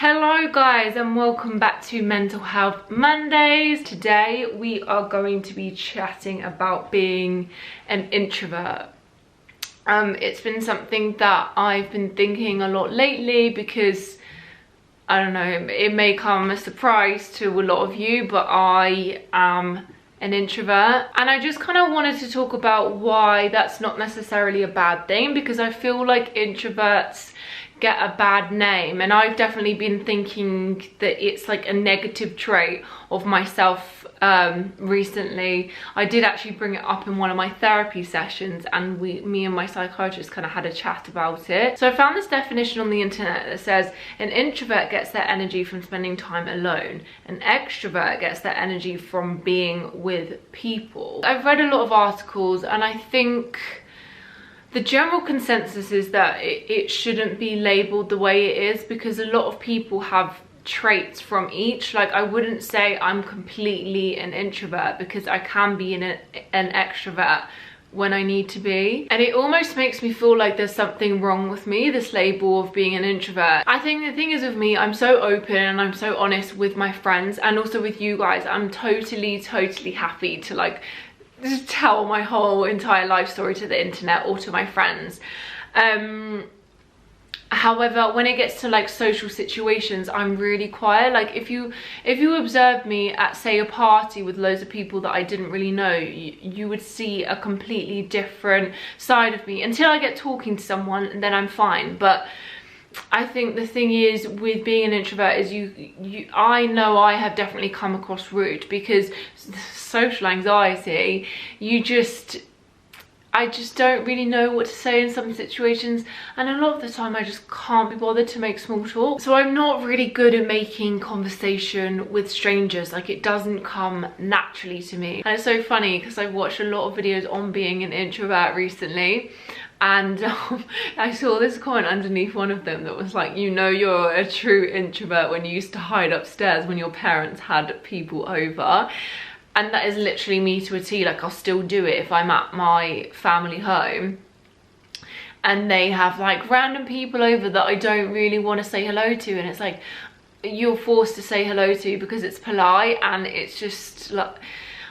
Hello guys and welcome back to Mental Health Mondays. Today we are going to be chatting about being an introvert. It's been something that I've been thinking a lot lately because, I don't know, it may come as a surprise to a lot of you, but I am an introvert. And I just kind of wanted to talk about why that's not necessarily a bad thing, because I feel like introverts get a bad name, and I've definitely been thinking that it's like a negative trait of myself recently. I did actually bring it up in one of my therapy sessions, and me and my psychiatrist kind of had a chat about it. So I found this definition on the internet that says an introvert gets their energy from spending time alone. An extrovert gets their energy from being with people. I've read a lot of articles, and I think the general consensus is that it shouldn't be labelled the way it is, because a lot of people have traits from each. Like, I wouldn't say I'm completely an introvert, because I can be an extrovert when I need to be. And it almost makes me feel like there's something wrong with me, this label of being an introvert. I think the thing is with me, I'm so open and I'm so honest with my friends and also with you guys. I'm totally happy to like just tell my whole entire life story to the internet or to my friends. However, when it gets to like social situations, I'm really quiet. Like if you observed me at, say, a party with loads of people that I didn't really know, you would see a completely different side of me until I get talking to someone, and then I'm fine. But I think the thing is with being an introvert is I know I have definitely come across rude, because social anxiety, I just don't really know what to say in some situations, and a lot of the time I just can't be bothered to make small talk. So I'm not really good at making conversation with strangers. Like, it doesn't come naturally to me. And it's so funny because I've watched a lot of videos on being an introvert recently, and I saw this comment underneath one of them that was like, you know you're a true introvert when you used to hide upstairs when your parents had people over. And that is literally me to a T. Like, I'll still do it if I'm at my family home and they have like random people over that I don't really want to say hello to, and it's like you're forced to say hello to because it's polite, and it's just like,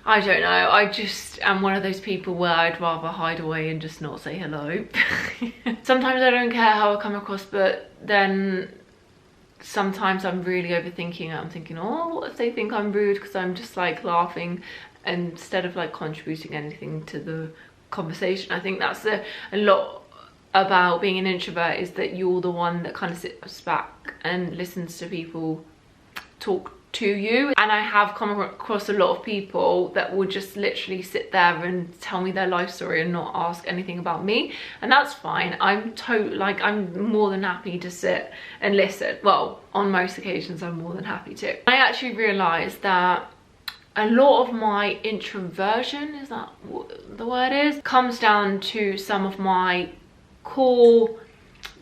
I don't know, I just am one of those people where I'd rather hide away and just not say hello. Sometimes I don't care how I come across, but then sometimes I'm really overthinking it. I'm thinking, oh, what if they think I'm rude because I'm just like laughing instead of like contributing anything to the conversation. I think that's a lot about being an introvert, is that you're the one that kind of sits back and listens to people talk to you. And I have come across a lot of people that will just literally sit there and tell me their life story and not ask anything about me, and that's fine. I'm more than happy to sit and listen. Well, on most occasions I'm more than happy to. I actually realized that a lot of my introversion, is that what the word is, comes down to some of my core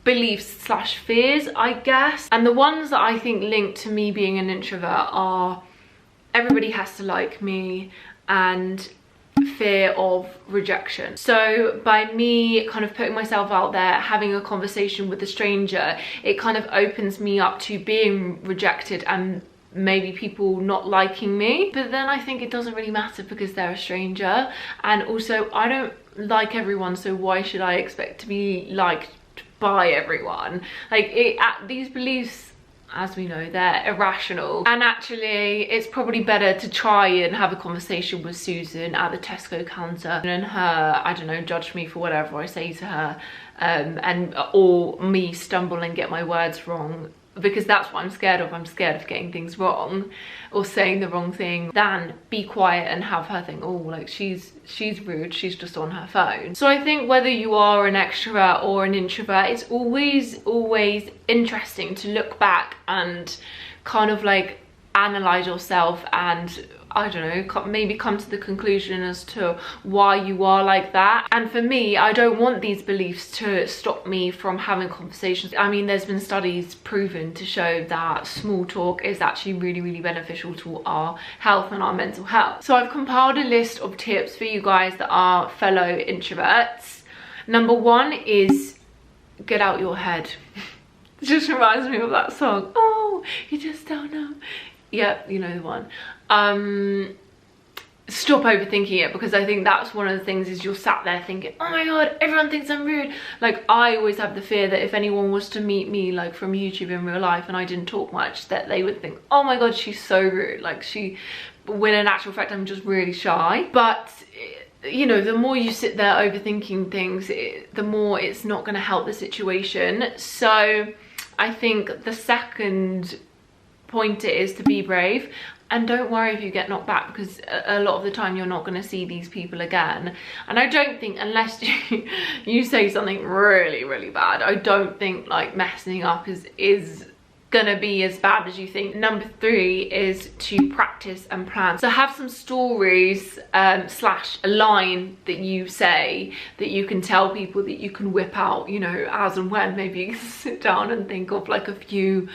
beliefs slash fears, I guess. And the ones that I think link to me being an introvert are everybody has to like me and fear of rejection. So by me kind of putting myself out there, having a conversation with a stranger, it kind of opens me up to being rejected and maybe people not liking me. But then I think it doesn't really matter because they're a stranger, and also I don't like everyone, so why should I expect to be liked by everyone? Like, these beliefs, as we know, they're irrational. And actually it's probably better to try and have a conversation with Susan at the Tesco counter and her, I don't know, judge me for whatever I say to her, or me stumble and get my words wrong, because that's what I'm scared of. I'm scared of getting things wrong or saying the wrong thing, than be quiet and have her think, oh, like she's rude, she's just on her phone. So I think whether you are an extrovert or an introvert, it's always interesting to look back and kind of like analyze yourself and, I don't know, maybe come to the conclusion as to why you are like that. And for me, I don't want these beliefs to stop me from having conversations. I mean, there's been studies proven to show that small talk is actually really beneficial to our health and our mental health. So I've compiled a list of tips for you guys that are fellow introverts. Number one is get out your head. It just reminds me of that song. Oh, you just don't know. Yeah, you know the one. Stop overthinking it, because I think that's one of the things is you're sat there thinking, oh my god, everyone thinks I'm rude. Like, I always have the fear that if anyone was to meet me like from YouTube in real life and I didn't talk much, that they would think, oh my god, she's so rude. Like, when in actual fact I'm just really shy. But you know, the more you sit there overthinking things, the more it's not going to help the situation. So I think the second point is to be brave. And don't worry if you get knocked back, because a lot of the time you're not going to see these people again. And I don't think, unless you say something really, really bad, I don't think like messing up is going to be as bad as you think. Number 3 is to practice and plan. So have some stories slash a line that you say that you can tell people, that you can whip out, you know, as and when. Maybe you can sit down and think of like a few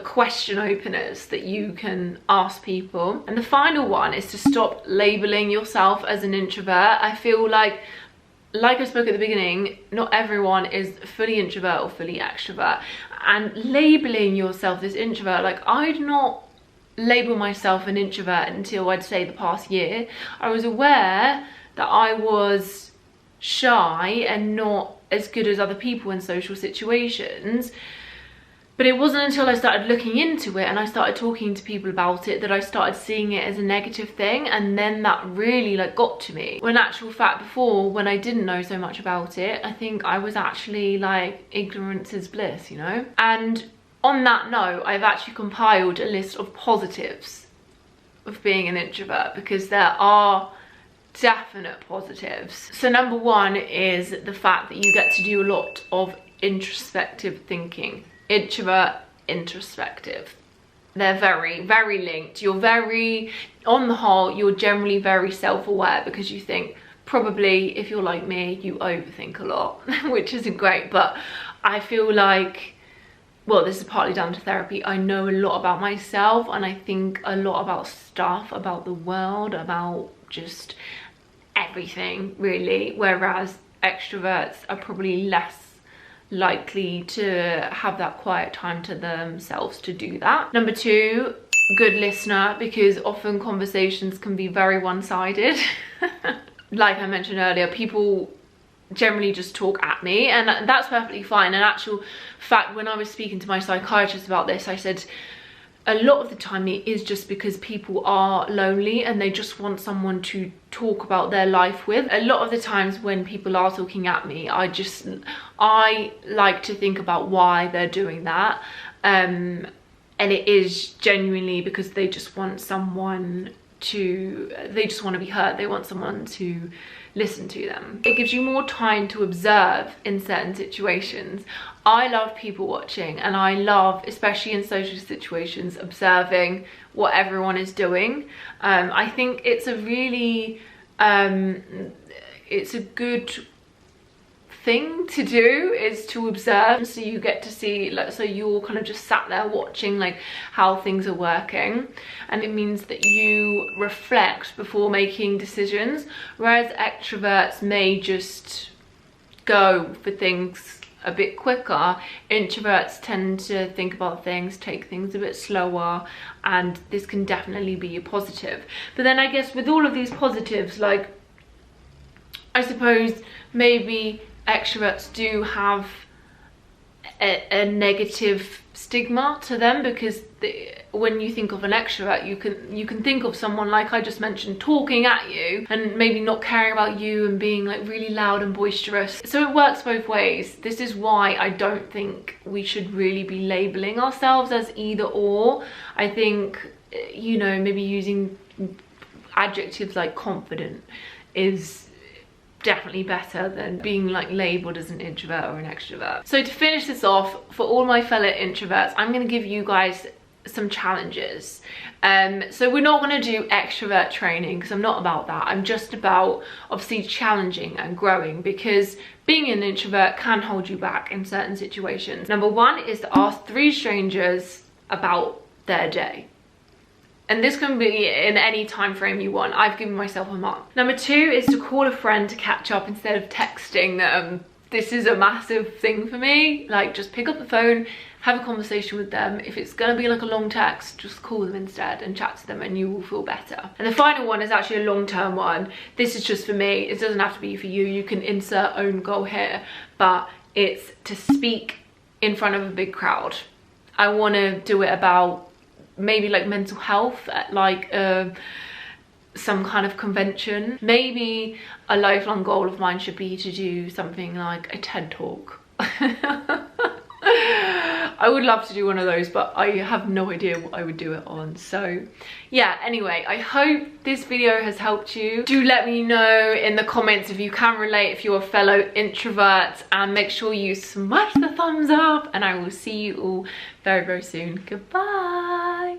question openers that you can ask people. And the final one is to stop labeling yourself as an introvert. I feel like I spoke at the beginning, not everyone is fully introvert or fully extrovert. And labeling yourself as introvert, like, I'd not label myself an introvert until I'd say the past year. I was aware that I was shy and not as good as other people in social situations. But it wasn't until I started looking into it and I started talking to people about it that I started seeing it as a negative thing, and then that really like got to me. When in actual fact before, when I didn't know so much about it, I think I was actually like, ignorance is bliss, you know? And on that note, I've actually compiled a list of positives of being an introvert, because there are definite positives. So number 1 is the fact that you get to do a lot of introspective thinking. Introvert, introspective, they're very, very linked. You're very, on the whole, you're generally very self-aware, because you think, probably if you're like me, you overthink a lot, which isn't great. But I feel like, well, this is partly down to therapy, I know a lot about myself, and I think a lot about stuff, about the world, about just everything really, whereas extroverts are probably less likely to have that quiet time to themselves to do that. Number 2, good listener, because often conversations can be very one-sided. Like I mentioned earlier, people generally just talk at me, and that's perfectly fine. In actual fact, when I was speaking to my psychiatrist about this, I said a lot of the time it is just because people are lonely and they just want someone to talk about their life with. A lot of the times when people are talking at me, I like to think about why they're doing that, and it is genuinely because they just want someone to, they just want to be heard, they want someone to listen to them. It gives you more time to observe in certain situations. I love people watching, and I love, especially in social situations, observing what everyone is doing. I think it's a really it's a good thing to do, is to observe, so you get to see, like, so you're kind of just sat there watching like how things are working, and it means that you reflect before making decisions, whereas extroverts may just go for things a bit quicker. Introverts tend to think about things, take things a bit slower, and this can definitely be a positive. But then I guess with all of these positives, like, I suppose maybe extroverts do have a negative stigma to them, because when you think of an extrovert, you can think of someone, like I just mentioned, talking at you and maybe not caring about you and being like really loud and boisterous. So it works both ways. This is why I don't think we should really be labeling ourselves as either or. I think, you know, maybe using adjectives like confident is definitely better than being like labeled as an introvert or an extrovert. So to finish this off, for all my fellow introverts, I'm going to give you guys some challenges. So we're not going to do extrovert training, because I'm not about that. I'm just about obviously challenging and growing, because being an introvert can hold you back in certain situations. Number 1 is to ask 3 strangers about their day. And this can be in any time frame you want. I've given myself a month. Number 2 is to call a friend to catch up instead of texting them this is a massive thing for me. Like, just pick up the phone, have a conversation with them. If it's gonna be like a long text, just call them instead and chat to them, and you will feel better. And the final one is actually a long-term one. This is just for me. It doesn't have to be for you. You can insert own goal here, but it's to speak in front of a big crowd. I want to do it about maybe like mental health at like some kind of convention. Maybe a lifelong goal of mine should be to do something like a TED talk. I would love to do one of those, but I have no idea what I would do it on. So yeah, anyway, I hope this video has helped you. Do let me know in the comments if you can relate, if you're a fellow introvert, and make sure you smash the thumbs up, and I will see you all very, very soon. Goodbye.